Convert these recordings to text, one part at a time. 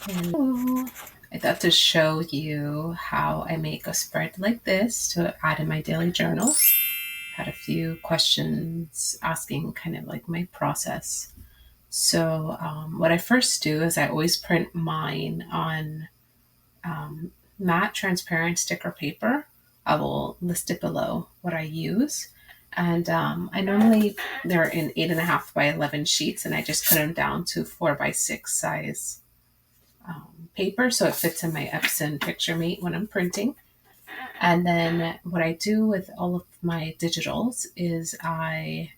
Hello. I thought to show you how I make a spread like this to add in my daily journal. Had a few questions asking kind of like my process. So what I first do is I always print mine on matte transparent sticker paper. I will list it below what I use. And I normally, they're in 8.5 by 11 sheets, and I just cut them down to 4 by 6 size paper so it fits in my Epson PictureMate when I'm printing. And then what I do with all of my digitals is I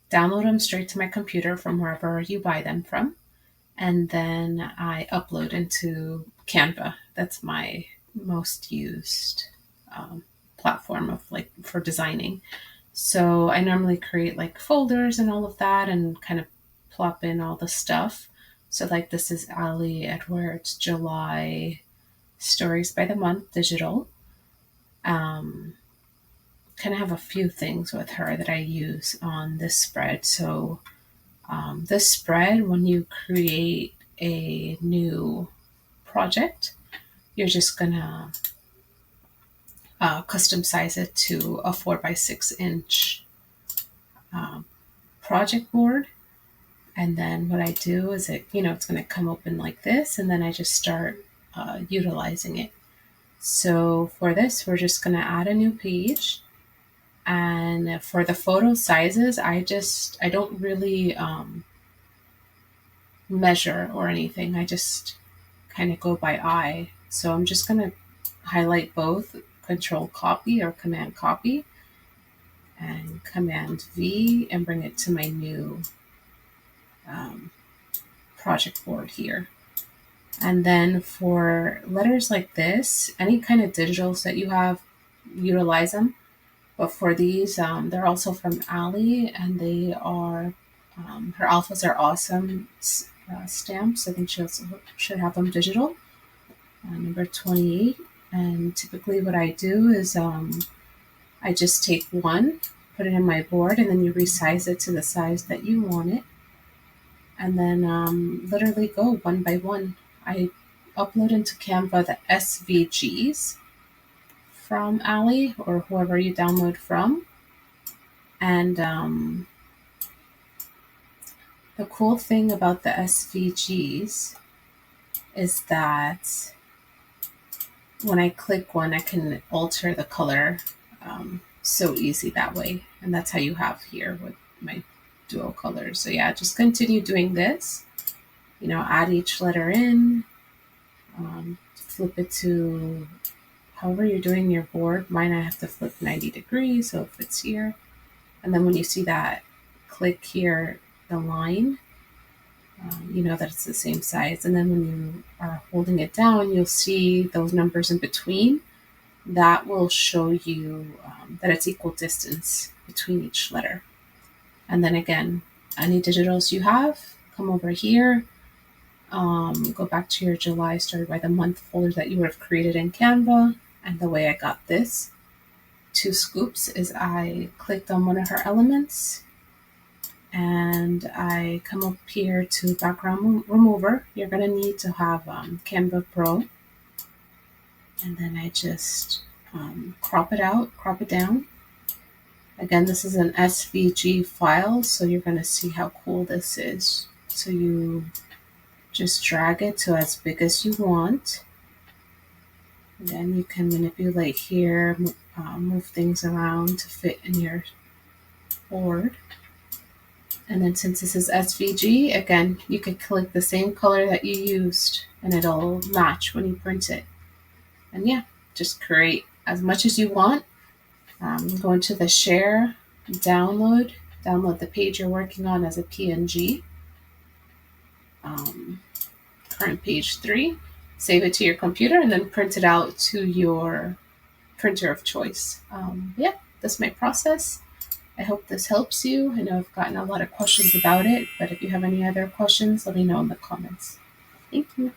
download them straight to my computer from wherever you buy them from. And then I upload into Canva. That's my most used platform of like for designing. So I normally create like folders and all of that and kind of plop in all the stuff. So like this is Ali Edwards July Stories by the Month digital. Kind of have a few things with her that I use on this spread. So this spread, when you create a new project, you're just gonna custom size it to a 4 by 6 inch project board. And then what I do is it's going to come open like this, and then I just start utilizing it. So for this, we're just going to add a new page. And for the photo sizes, I don't really measure or anything. I just kind of go by eye. So I'm just going to highlight both Control Copy or Command Copy and Command V and bring it to my new project board here. And then for letters like this, any kind of digitals that you have, utilize them. But for these, they're also from Ali, and they are, her alphas are awesome stamps. I think she also should have them digital. Number 28. And typically what I do is I just take one, put it in my board, and then you resize it to the size that you want it. And then literally go one by one. I upload into Canva the SVGs from Ali or whoever you download from. And the cool thing about the SVGs is that when I click one, I can alter the color so easy that way. And that's how you have here with my dual colors. So yeah, just continue doing this. Add each letter in, flip it to however you're doing your board. Mine, I have to flip 90 degrees, so it fits here. And then when you see that click here, the line, you know that it's the same size. And then when you are holding it down, you'll see those numbers in between. That will show you that it's equal distance between each letter. And then again, any digitals you have, come over here, go back to your July Story by the Month folder that you would have created in Canva. And the way I got this 2 scoops is I clicked on one of her elements and I come up here to background remover. You're going to need to have Canva Pro. And then I just crop it down. Again, this is an SVG file, so you're going to see how cool this is. So you just drag it to as big as you want. And then you can manipulate here, move things around to fit in your board. And then since this is SVG, again, you can click the same color that you used and it'll match when you print it. And yeah, just create as much as you want. Go into the share, download the page you're working on as a PNG. Current page 3, save it to your computer and then print it out to your printer of choice. Yeah, that's my process. I hope this helps you. I know I've gotten a lot of questions about it, but if you have any other questions, let me know in the comments. Thank you.